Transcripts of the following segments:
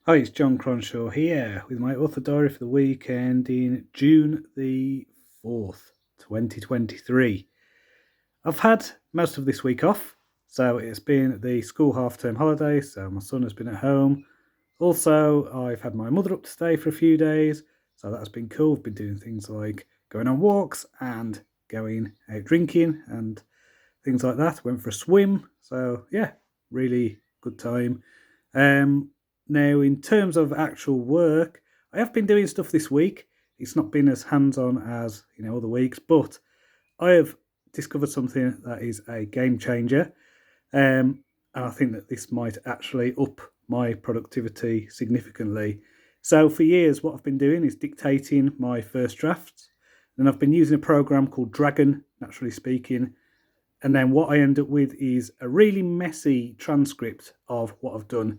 Hi, it's Jon Cronshaw here with my author diary for the week ending June the 4th, 2023. I've had most of this week off, so it's been the school half-term holiday, so my son has been at home. Also, I've had my mother up to stay for a few days, so that's been cool. I've been doing things like going on walks and going out drinking and things like that. Went for a swim, so yeah, really good time. Now, in terms of actual work, I have been doing stuff this week. It's not been as hands-on as other weeks, but I have discovered something that is a game changer, and I think that this might actually up my productivity significantly. So, for years, what I've been doing is dictating my first drafts, and I've been using a program called Dragon, naturally speaking. And then what I end up with is a really messy transcript of what I've done.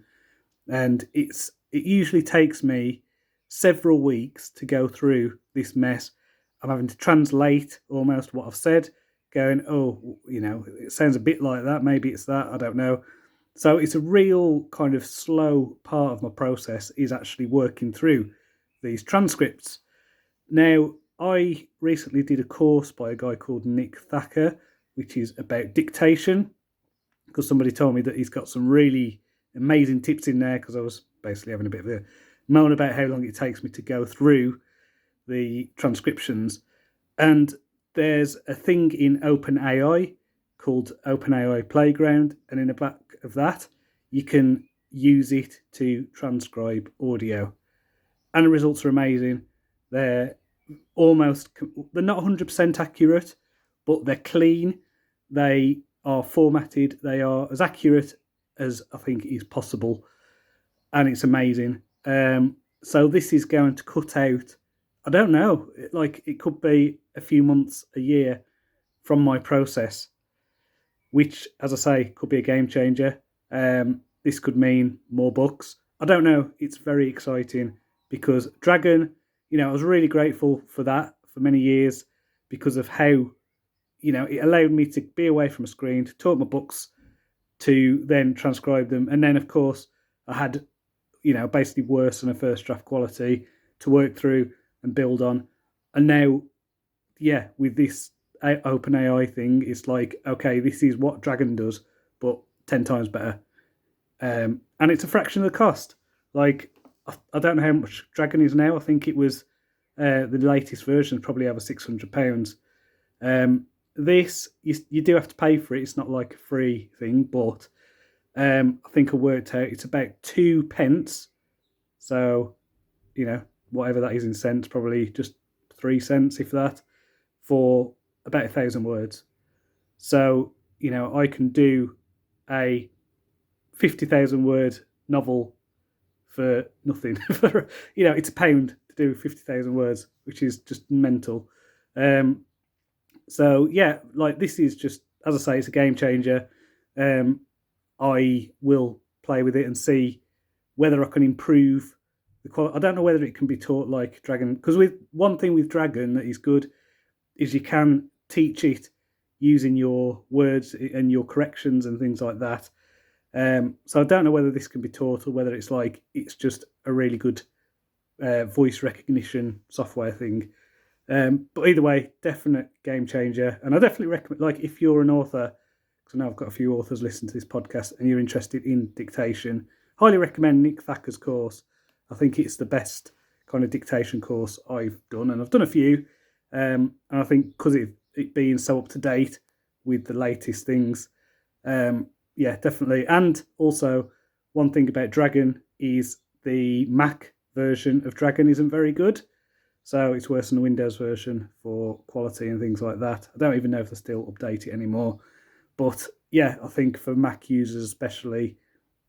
And it usually takes me several weeks to go through this mess. I'm having to translate almost what I've said, going, it sounds a bit like that. Maybe it's that. I don't know. So it's a real kind of slow part of my process is actually working through these transcripts. Now, I recently did a course by a guy called Nick Thacker, which is about dictation, because somebody told me that he's got some really amazing tips in there, because I was basically having a bit of a moan about how long it takes me to go through the transcriptions. And there's a thing in OpenAI called OpenAI Playground, and in the back of that, you can use it to transcribe audio. And the results are amazing. They're they're not 100% accurate, but they're clean. They are formatted. They are as accurate as I think is possible. And it's amazing. So this is going to cut out, I don't know, it could be a few months, a year from my process, which, as I say, could be a game changer. This could mean more books. I don't know. It's very exciting because Dragon, I was really grateful for that for many years because of how, it allowed me to be away from a screen, to talk my books, to then transcribe them. And then, of course, I had, basically worse than a first draft quality to work through and build on. And now, yeah, with this OpenAI thing, it's like, okay, this is what Dragon does, but 10 times better. And it's a fraction of the cost. Like, I don't know how much Dragon is now. I think it was the latest version, probably over £600. This, you do have to pay for it. It's not like a free thing, but I think I worked out it's about 2p. So, whatever that is in cents, probably just 3 cents, if that, for about 1,000 words. So, I can do a 50,000 word novel for nothing. It's £1 to do 50,000 words, which is just mental. So yeah, like this is just, as I say, it's a game changer. I will play with it and see whether I can improve the quality. I don't know whether it can be taught like Dragon, because with one thing with Dragon that is good is you can teach it using your words and your corrections and things like that. So I don't know whether this can be taught or whether it's just a really good voice recognition software thing. But either way, definite game changer. And I definitely recommend, like, if you're an author, because I know I've got a few authors listening to this podcast, and you're interested in dictation, highly recommend Nick Thacker's course. I think it's the best kind of dictation course I've done, and I've done a few. And I think because it being so up to date with the latest things, yeah, definitely. And also, one thing about Dragon is the Mac version of Dragon isn't very good. So it's worse than the Windows version for quality and things like that. I don't even know if they still update it anymore. But yeah, I think for Mac users especially,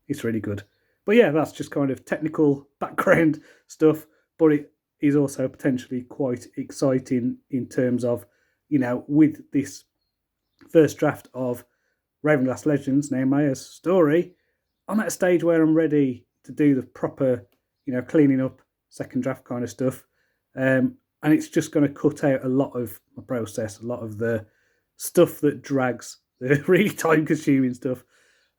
it's really good. But yeah, that's just kind of technical background stuff. But it is also potentially quite exciting in terms of, with this first draft of Ravenglass Legends, Nehemiah's story, I'm at a stage where I'm ready to do the proper, cleaning up second draft kind of stuff. And it's just going to cut out a lot of my process, a lot of the stuff that drags, the really time-consuming stuff.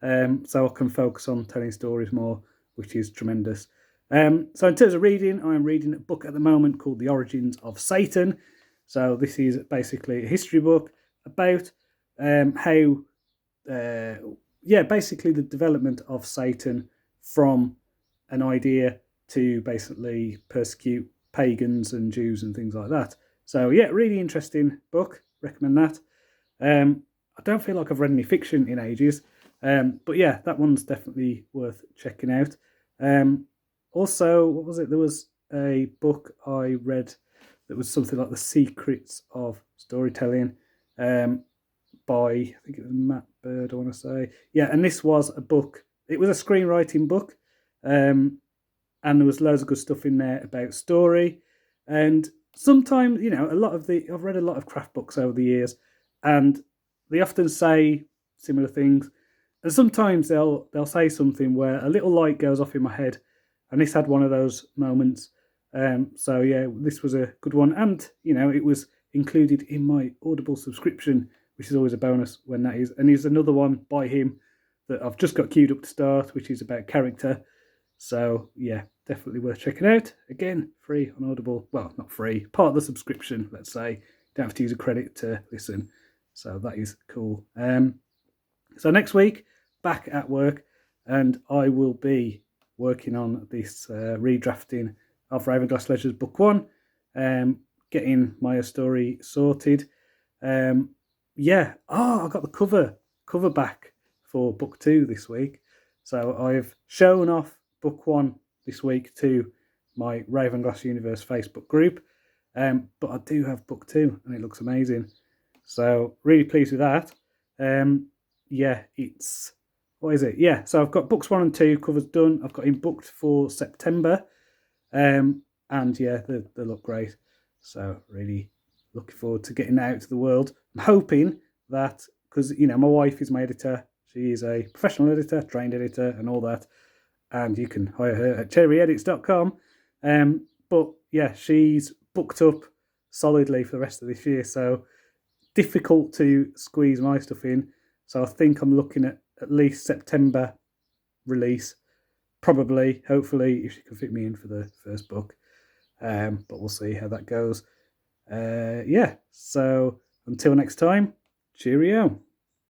So I can focus on telling stories more, which is tremendous. So in terms of reading, I'm reading a book at the moment called The Origins of Satan. So this is basically a history book about how, basically the development of Satan from an idea to basically persecute pagans and Jews and things like that. So yeah, really interesting book. Recommend that. I don't feel like I've read any fiction in ages, but yeah, that one's definitely worth checking out. Also, what was it? There was a book I read that was something like The Secrets of Storytelling, by, I think it was Matt Bird, I want to say. Yeah, and this was a book. It was a screenwriting book, and there was loads of good stuff in there about story. And sometimes, I've read a lot of craft books over the years, and they often say similar things. And sometimes they'll say something where a little light goes off in my head, and this had one of those moments. So yeah, this was a good one, and it was included in my Audible subscription, which is always a bonus when that is. And there's another one by him that I've just got queued up to start, which is about character. So yeah, definitely worth checking out. Again, free on Audible. Well, not free, part of the subscription, let's say. You don't have to use a credit to listen. So that is cool. So next week, back at work, and I will be working on this redrafting of Ravenglass Ledgers Book 1, getting my story sorted. I got the cover back for Book 2 this week. So I've shown off Book 1 this week to my Ravenglass Universe Facebook group, but I do have Book 2, and it looks amazing. So really pleased with that. It's, what is it? Yeah, so I've got books 1 and 2 covers done. I've got him booked for September, and yeah, they look great. So really looking forward to getting that out to the world. I'm hoping that, because my wife is my editor. She is a professional editor, trained editor, and all that. And you can hire her at cherryedits.com. But yeah, she's booked up solidly for the rest of this year. So difficult to squeeze my stuff in. So I think I'm looking at least September release. Probably, hopefully, if she can fit me in for the first book. But we'll see how that goes. So until next time, cheerio.